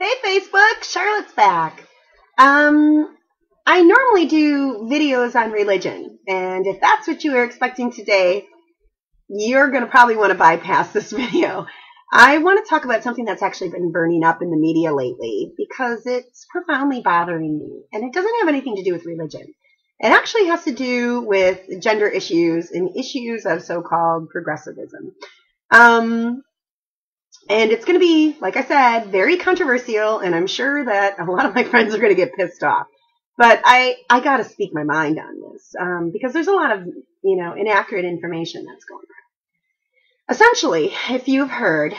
Hey Facebook, Charlotte's back. I normally do videos on religion, and if that's what you were expecting today, you're going to probably want to bypass this video. I want to talk about something that's actually been burning up in the media lately because it's profoundly bothering me, and it doesn't have anything to do with religion. It actually has to do with gender issues and issues of so-called progressivism. And it's going to be, like I said, very controversial, and I'm sure that a lot of my friends are going to get pissed off. But I got to speak my mind on this because there's a lot of, inaccurate information that's going on. Essentially, if you've heard,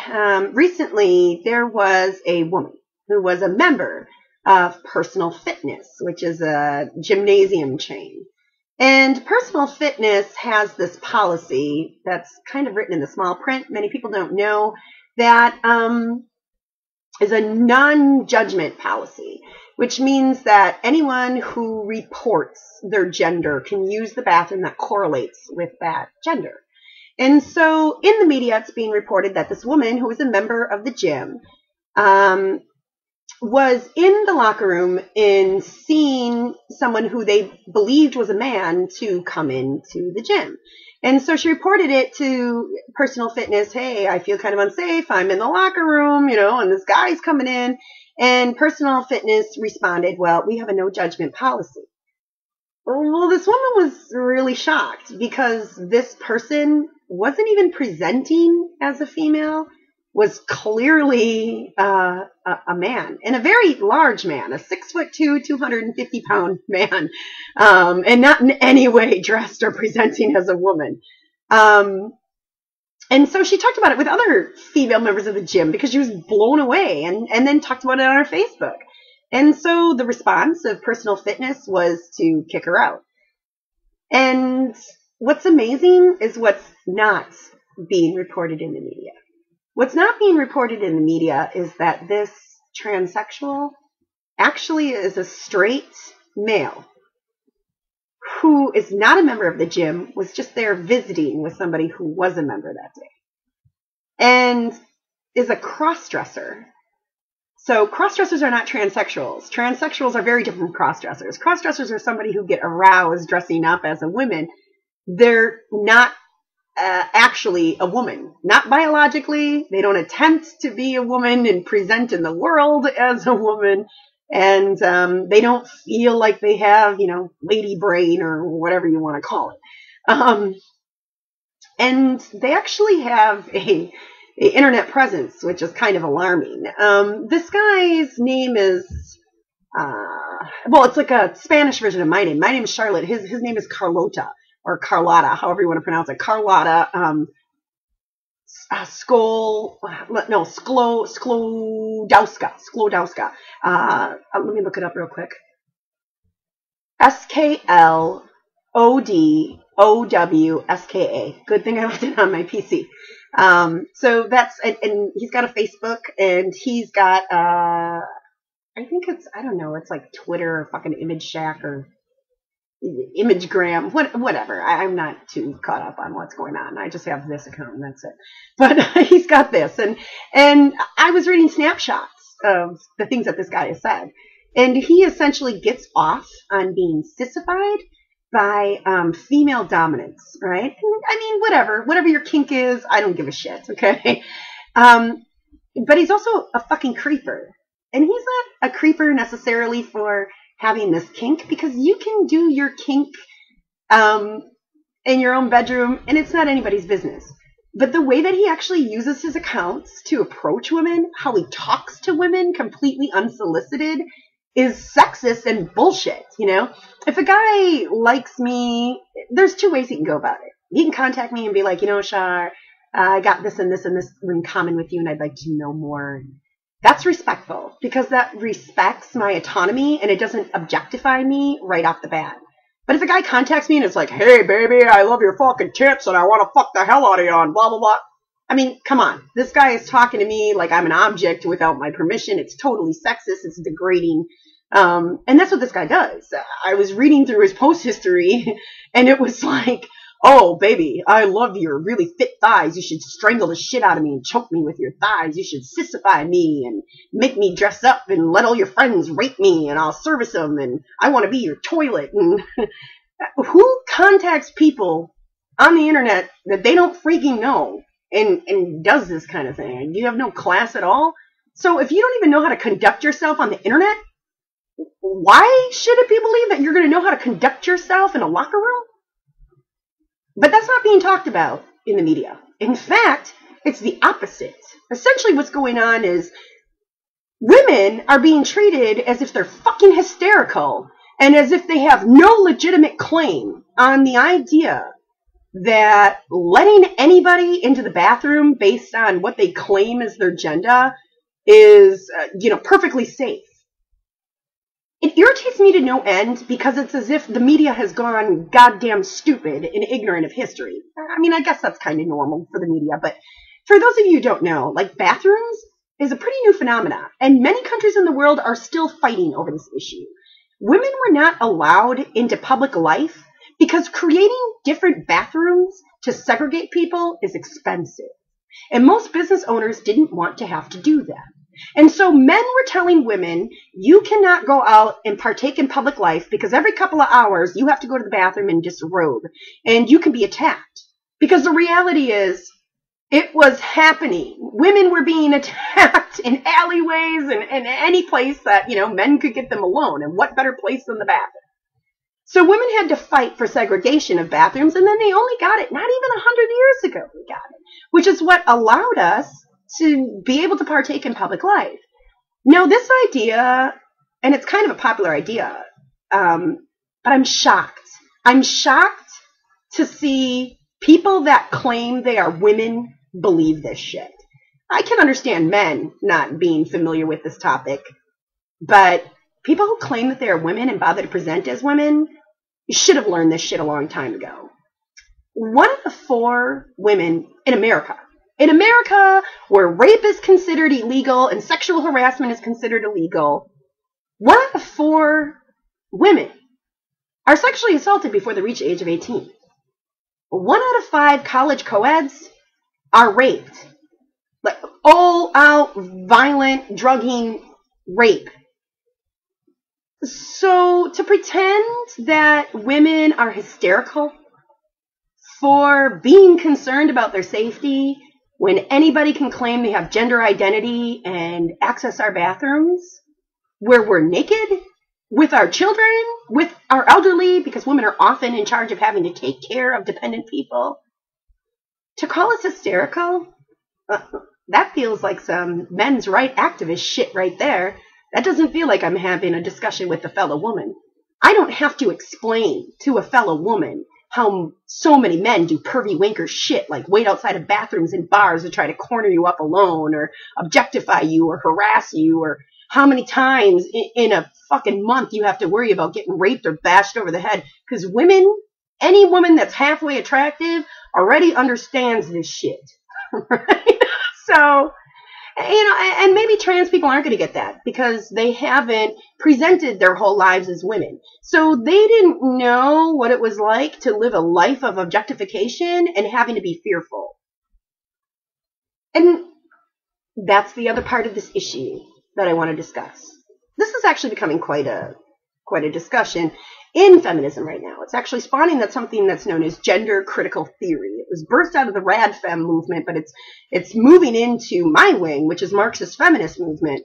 recently there was a woman who was a member of Personal Fitness, which is a gymnasium chain. And Personal Fitness has this policy that's kind of written in the small print. Many people don't know that is a non-judgment policy, which means that anyone who reports their gender can use the bathroom that correlates with that gender. And so in the media, it's being reported that this woman who was a member of the gym was in the locker room and seeing someone who they believed was a man to come into the gym. And so she reported it to Personal Fitness. Hey, I feel kind of unsafe. I'm in the locker room, and this guy's coming in. And Personal Fitness responded, well, we have a no judgment policy. Well, this woman was really shocked because this person wasn't even presenting as a female, was clearly a man, and a very large man, a 6'2", 250-pound man, and not in any way dressed or presenting as a woman. And so she talked about it with other female members of the gym because she was blown away, and then talked about it on her Facebook. And so the response of Personal Fitness was to kick her out. And what's amazing is what's not being reported in the media. What's not being reported in the media is that this transsexual actually is a straight male who is not a member of the gym, was just there visiting with somebody who was a member that day, and is a cross-dresser. So cross-dressers are not transsexuals. Transsexuals are very different from cross-dressers. Cross-dressers are somebody who get aroused dressing up as a woman. They're not actually a woman, not biologically. They don't attempt to be a woman and present in the world as a woman, and they don't feel like they have, lady brain or whatever you want to call it. And they actually have a internet presence, which is kind of alarming. This guy's name is, it's like a Spanish version of my name. My name is Charlotte. His name is Carlota. Or Carlotta, however you want to pronounce it. Carlotta, Sklodowska. Let me look it up real quick. Sklodowska. Good thing I left it on my PC. So that's, and he's got a Facebook, and he's got, I think it's like Twitter or fucking Image Shack or Imagegram, whatever. I'm not too caught up on what's going on. I just have this account and that's it. But he's got this, and I was reading snapshots of the things that this guy has said, and he essentially gets off on being sissified by female dominance, right? I mean, whatever your kink is, I don't give a shit, okay? But he's also a fucking creeper, and he's not a creeper necessarily for having this kink, because you can do your kink in your own bedroom, and it's not anybody's business. But the way that he actually uses his accounts to approach women, how he talks to women completely unsolicited, is sexist and bullshit, If a guy likes me, there's two ways he can go about it. He can contact me and be like, Char, I got this and this and this in common with you, and I'd like to know more. That's respectful, because that respects my autonomy and it doesn't objectify me right off the bat. But if a guy contacts me and it's like, hey, baby, I love your fucking tits and I want to fuck the hell out of you and blah, blah, blah. I mean, come on. This guy is talking to me like I'm an object without my permission. It's totally sexist. It's degrading. And that's what this guy does. I was reading through his post history and it was like, oh, baby, I love your really fit thighs. You should strangle the shit out of me and choke me with your thighs. You should sissify me and make me dress up and let all your friends rape me and I'll service them and I want to be your toilet. And who contacts people on the internet that they don't freaking know and does this kind of thing? You have no class at all? So if you don't even know how to conduct yourself on the internet, why should it be believed that you're going to know how to conduct yourself in a locker room? But that's not being talked about in the media. In fact, it's the opposite. Essentially what's going on is women are being treated as if they're fucking hysterical and as if they have no legitimate claim on the idea that letting anybody into the bathroom based on what they claim as their gender is, perfectly safe. It irritates me to no end because it's as if the media has gone goddamn stupid and ignorant of history. I mean, I guess that's kind of normal for the media, but for those of you who don't know, like bathrooms is a pretty new phenomenon, and many countries in the world are still fighting over this issue. Women were not allowed into public life because creating different bathrooms to segregate people is expensive, and most business owners didn't want to have to do that. And so men were telling women, you cannot go out and partake in public life because every couple of hours you have to go to the bathroom and disrobe and you can be attacked. Because the reality is, it was happening. Women were being attacked in alleyways and any place that, men could get them alone. And what better place than the bathroom? So women had to fight for segregation of bathrooms, and then they only got it, not even 100 years ago we got it, which is what allowed us to be able to partake in public life. Now, this idea, and it's kind of a popular idea, but I'm shocked. I'm shocked to see people that claim they are women believe this shit. I can understand men not being familiar with this topic, but people who claim that they are women and bother to present as women should have learned this shit a long time ago. 1 of the 4 women in America, where rape is considered illegal and sexual harassment is considered illegal, 1 out of 4 women are sexually assaulted before they reach the age of 18. 1 out of 5 college co-eds are raped. Like all-out, violent, drugging rape. So to pretend that women are hysterical for being concerned about their safety when anybody can claim they have gender identity and access our bathrooms, where we're naked, with our children, with our elderly, because women are often in charge of having to take care of dependent people. To call us hysterical, that feels like some men's right activist shit right there. That doesn't feel like I'm having a discussion with a fellow woman. I don't have to explain to a fellow woman how so many men do pervy wanker shit, like wait outside of bathrooms and bars to try to corner you up alone, or objectify you, or harass you, or how many times in a fucking month you have to worry about getting raped or bashed over the head. Because women, any woman that's halfway attractive already understands this shit. Right? So, and maybe trans people aren't going to get that because they haven't presented their whole lives as women. So they didn't know what it was like to live a life of objectification and having to be fearful. And that's the other part of this issue that I want to discuss. This is actually becoming quite a discussion in feminism right now. It's actually spawning something that's known as gender critical theory. It was birthed out of the rad fem movement, but it's moving into my wing, which is Marxist feminist movement,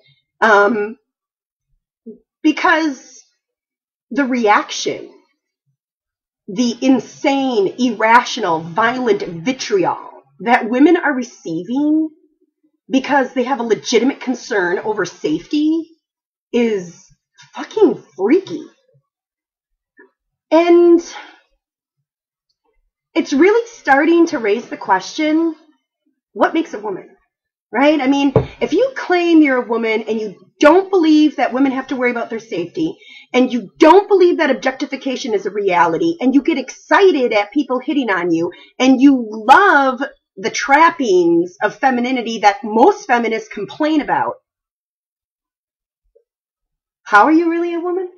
because the reaction, the insane, irrational, violent vitriol that women are receiving because they have a legitimate concern over safety is fucking freaky. And it's really starting to raise the question, what makes a woman? Right? I mean, if you claim you're a woman and you don't believe that women have to worry about their safety, and you don't believe that objectification is a reality, and you get excited at people hitting on you, and you love the trappings of femininity that most feminists complain about, how are you really a woman?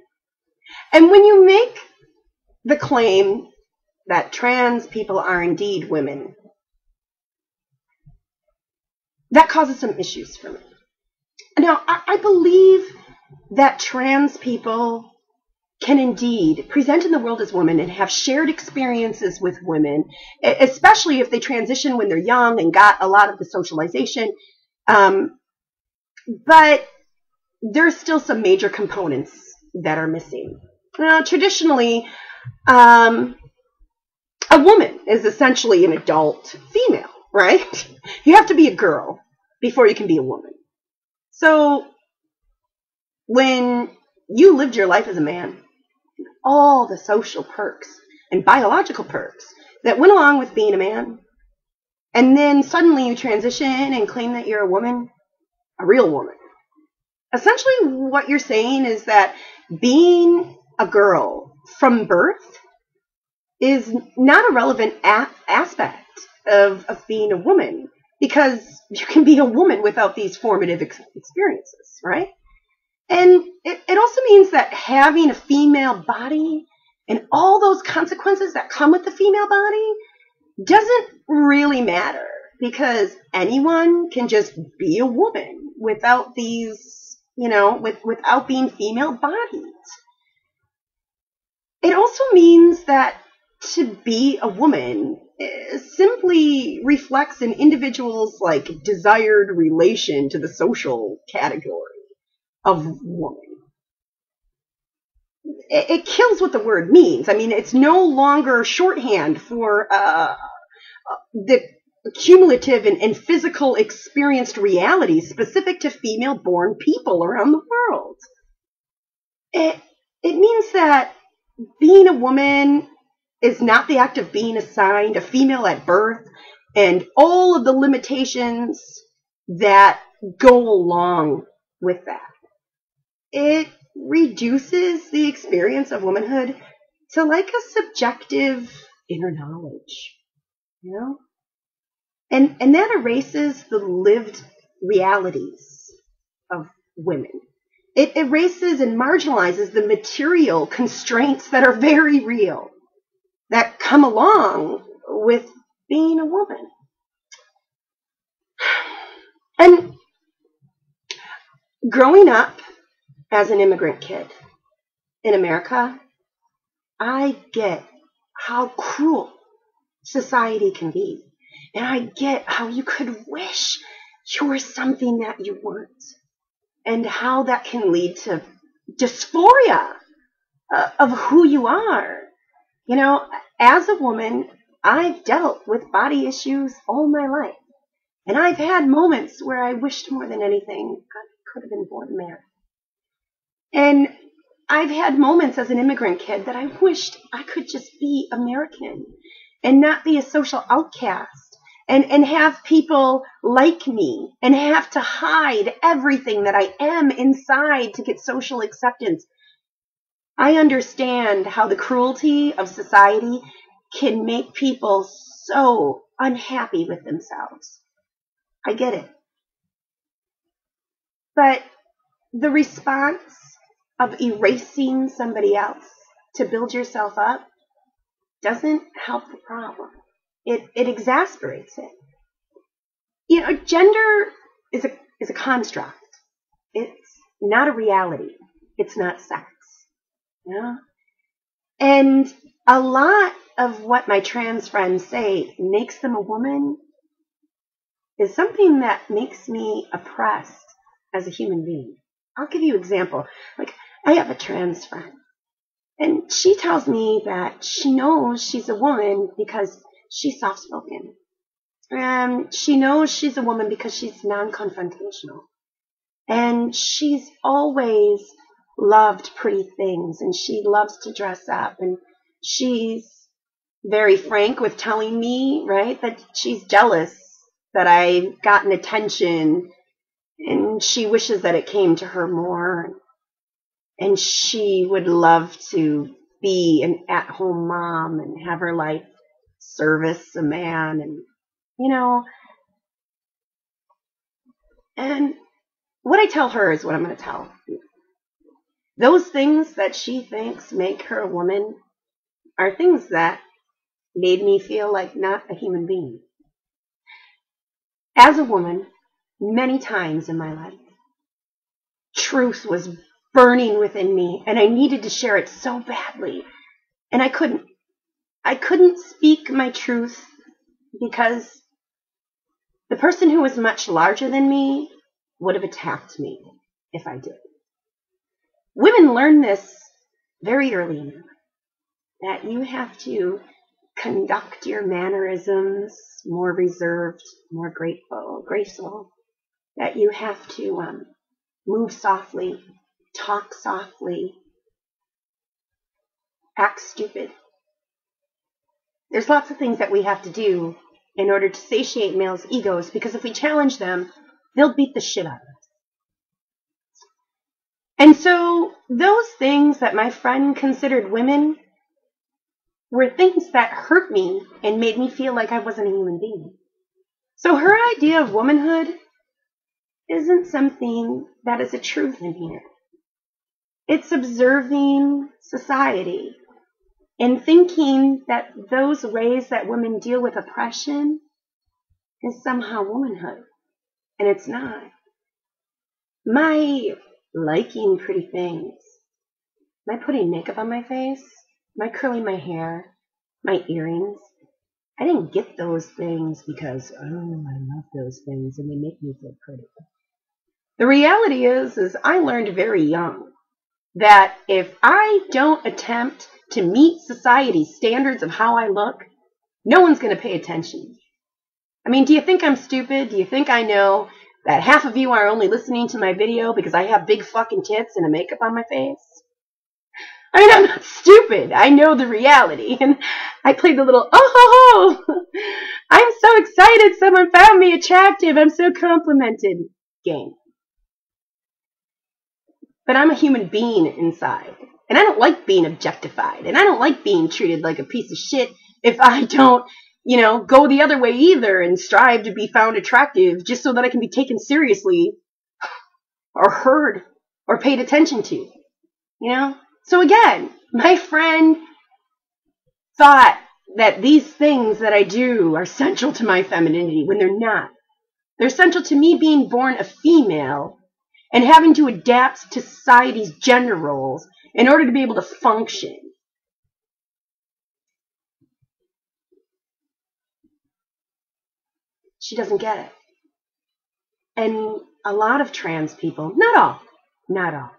And when you make the claim that trans people are indeed women, that causes some issues for me. Now, I believe that trans people can indeed present in the world as women and have shared experiences with women, especially if they transition when they're young and got a lot of the socialization. But there's still some major components that are missing. Traditionally, a woman is essentially an adult female, right? You have to be a girl before you can be a woman. So when you lived your life as a man, all the social perks and biological perks that went along with being a man, and then suddenly you transition and claim that you're a woman, a real woman. Essentially what you're saying is that being a girl from birth is not a relevant aspect of being a woman, because you can be a woman without these formative experiences, right? And it also means that having a female body and all those consequences that come with the female body doesn't really matter, because anyone can just be a woman without these, without being female bodied. It also means that to be a woman simply reflects an individual's desired relation to the social category of woman. It kills what the word means. I mean, it's no longer shorthand for the cumulative and physical experienced realities specific to female-born people around the world. It means that being a woman is not the act of being assigned a female at birth and all of the limitations that go along with that. It reduces the experience of womanhood to a subjective inner knowledge, And that erases the lived realities of women. It erases and marginalizes the material constraints that are very real, that come along with being a woman. And growing up as an immigrant kid in America, I get how cruel society can be. And I get how you could wish you were something that you weren't. And how that can lead to dysphoria of who you are. As a woman, I've dealt with body issues all my life. And I've had moments where I wished more than anything I could have been born a man. And I've had moments as an immigrant kid that I wished I could just be American and not be a social outcast and have people like me and have to hide everything that I am inside to get social acceptance. I understand how the cruelty of society can make people so unhappy with themselves. I get it. But the response of erasing somebody else to build yourself up doesn't help the problem. It exasperates it. Gender is a construct. It's not a reality. It's not sex. And a lot of what my trans friends say makes them a woman is something that makes me oppressed as a human being. I'll give you an example. I have a trans friend, and she tells me that she knows she's a woman because she's soft-spoken. And she knows she's a woman because she's non-confrontational. And she's always loved pretty things, and she loves to dress up, and she's very frank with telling me, right, that she's jealous that I've gotten attention, and she wishes that it came to her more, and she would love to be an at-home mom and have her life service a man, and and what I tell her is what I'm going to tell you. Those things that she thinks make her a woman are things that made me feel like not a human being. As a woman, many times in my life, truth was burning within me, and I needed to share it so badly. And I couldn't. I couldn't speak my truth because the person who was much larger than me would have attacked me if I did. Women learn this very early in life, that you have to conduct your mannerisms more reserved, more graceful, that you have to move softly, talk softly, act stupid. There's lots of things that we have to do in order to satiate males' egos, because if we challenge them, they'll beat the shit out of us. And so those things that my friend considered women were things that hurt me and made me feel like I wasn't a human being. So her idea of womanhood isn't something that is a truth in here. It's observing society and thinking that those ways that women deal with oppression is somehow womanhood. And it's not. My liking pretty things, my putting makeup on my face, my curling my hair, my earrings, I didn't get those things because, I love those things and they make me feel pretty. The reality is I learned very young that if I don't attempt to meet society's standards of how I look, no one's going to pay attention. I mean, do you think I'm stupid? Do you think I know that half of you are only listening to my video because I have big fucking tits and a makeup on my face? I mean, I'm not stupid. I know the reality. And I played the little, I'm so excited someone found me attractive, I'm so complimented game. But I'm a human being inside. And I don't like being objectified. And I don't like being treated like a piece of shit if I don't, go the other way either and strive to be found attractive just so that I can be taken seriously or heard or paid attention to. So again, my friend thought that these things that I do are central to my femininity when they're not. They're central to me being born a female and having to adapt to society's gender roles in order to be able to function. She doesn't get it. And a lot of trans people, not all.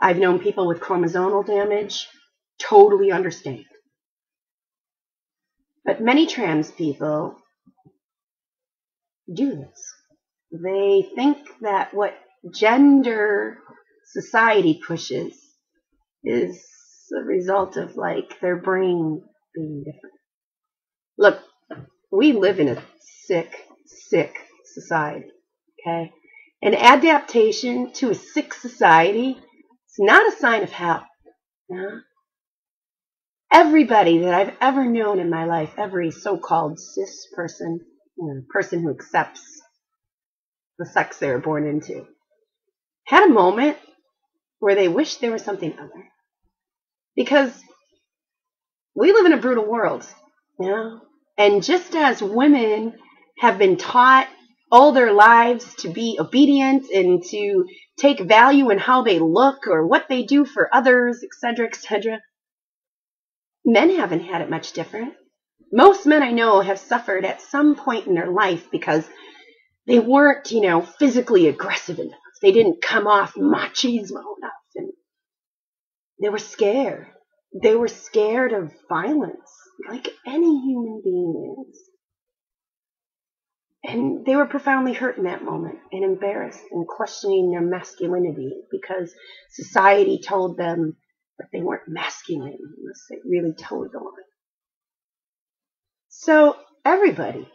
I've known people with chromosomal damage, totally understand. But many trans people do this. They think that what gender society pushes is a result of their brain being different. Look, we live in a sick society, okay? An adaptation to a sick society is not a sign of health. No? Everybody that I've ever known in my life, every so-called cis person, person who accepts the sex they were born into, had a moment where they wished there was something other. Because we live in a brutal world, and just as women have been taught all their lives to be obedient and to take value in how they look or what they do for others, etc., men haven't had it much different. Most men I know have suffered at some point in their life because they weren't, physically aggressive enough. They didn't come off machismo enough. And they were scared. They were scared of violence, like any human being is. And they were profoundly hurt in that moment and embarrassed and questioning their masculinity because society told them that they weren't masculine unless they really toed the line. So everybody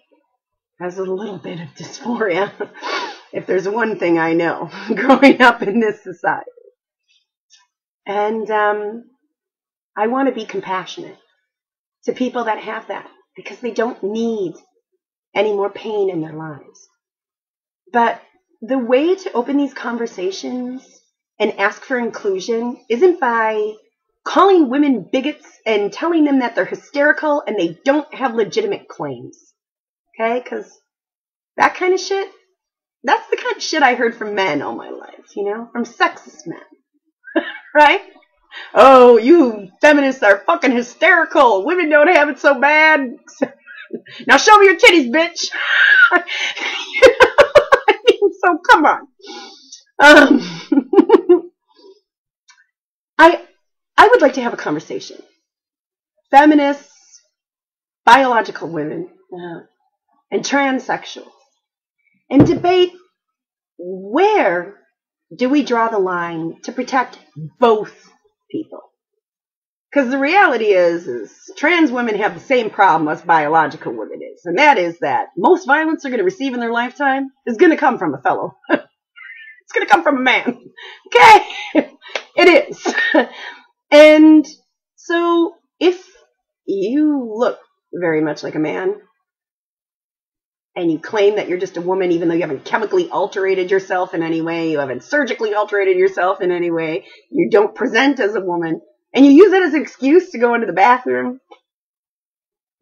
has a little bit of dysphoria, if there's one thing I know, growing up in this society. And I want to be compassionate to people that have that because they don't need any more pain in their lives. But the way to open these conversations and ask for inclusion isn't by calling women bigots and telling them that they're hysterical and they don't have legitimate claims. Okay? Because that kind of shit, that's the kind of shit I heard from men all my life, you know? From sexist men. Right? Oh, you feminists are fucking hysterical. Women don't have it so bad. Now show me your titties, bitch. You know? I mean, so come on. I would like to have a conversation. Feminists, biological women, and transsexuals. And debate, where do we draw the line to protect both people? Because the reality is trans women have the same problem as biological women is. And that is that most violence they're going to receive in their lifetime is going to come from a fellow. It's going to come from a man. Okay? It is. And so if you look very much like a man and you claim that you're just a woman even though you haven't chemically alterated yourself in any way, you haven't surgically alterated yourself in any way, you don't present as a woman, and you use it as an excuse to go into the bathroom,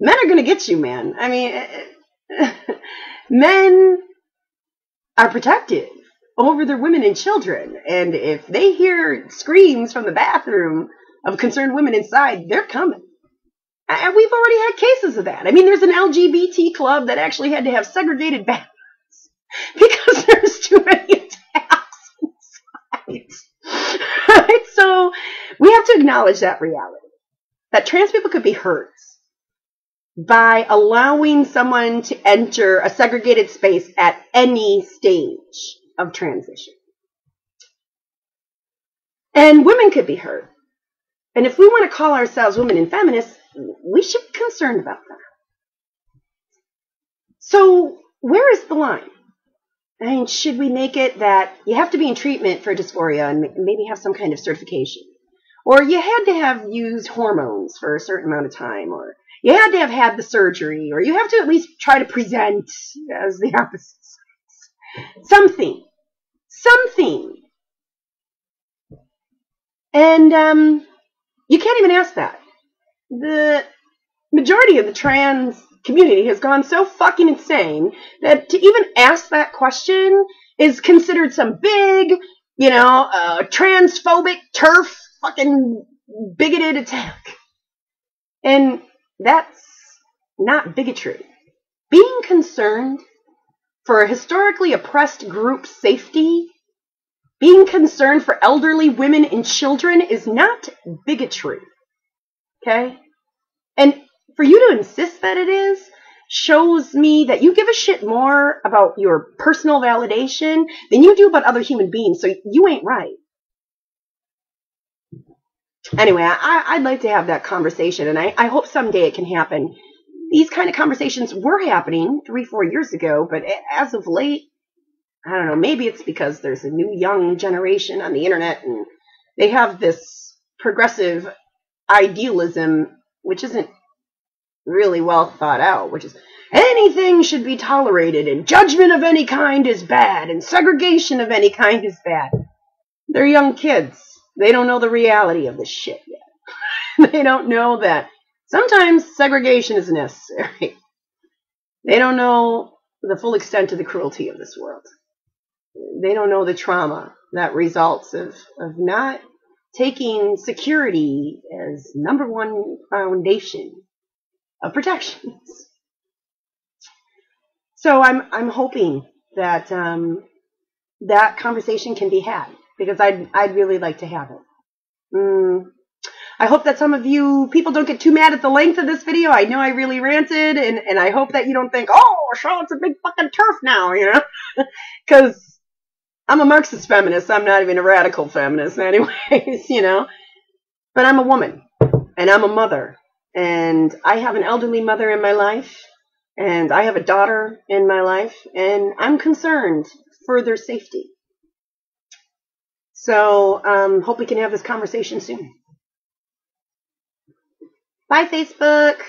men are going to get you, man. I mean, men are protective over their women and children. And if they hear screams from the bathroom of concerned women inside, they're coming. And we've already had cases of that. I mean, there's an LGBT club that actually had to have segregated bathrooms because there's too many attacks inside. Right? So we have to acknowledge that reality, that trans people could be hurt by allowing someone to enter a segregated space at any stage of transition. And women could be hurt. And if we want to call ourselves women and feminists, we should be concerned about that. So where is the line? I mean, should we make it that you have to be in treatment for dysphoria and maybe have some kind of certification? Or you had to have used hormones for a certain amount of time, or you had to have had the surgery, or you have to at least try to present as the opposite sex. Something. And you can't even ask that. The majority of the trans community has gone so fucking insane that to even ask that question is considered some big, transphobic, turf, fucking bigoted attack. And that's not bigotry. Being concerned for a historically oppressed group's safety, being concerned for elderly women and children is not bigotry. Okay? And for you to insist that it is shows me that you give a shit more about your personal validation than you do about other human beings, so you ain't right. Anyway, I'd like to have that conversation, and I hope someday it can happen. These kind of conversations were happening 3-4 years ago, but as of late, I don't know, maybe it's because there's a new young generation on the internet, and they have this progressive idealism, which isn't really well thought out, which is anything should be tolerated, and judgment of any kind is bad, and segregation of any kind is bad. They're young kids. They don't know the reality of this shit yet. They don't know that sometimes segregation is necessary. They don't know the full extent of the cruelty of this world. They don't know the trauma that results of not taking security as number one foundation of protections. So I'm hoping that that conversation can be had, because I'd really like to have it. I hope that some of you people don't get too mad at the length of this video. I know I really ranted, and I hope that you don't think, oh, Charlotte's a big fucking turf now, because I'm a Marxist feminist. I'm not even a radical feminist anyways, But I'm a woman, and I'm a mother, and I have an elderly mother in my life, and I have a daughter in my life, and I'm concerned for their safety. So, hope we can have this conversation soon. Bye, Facebook.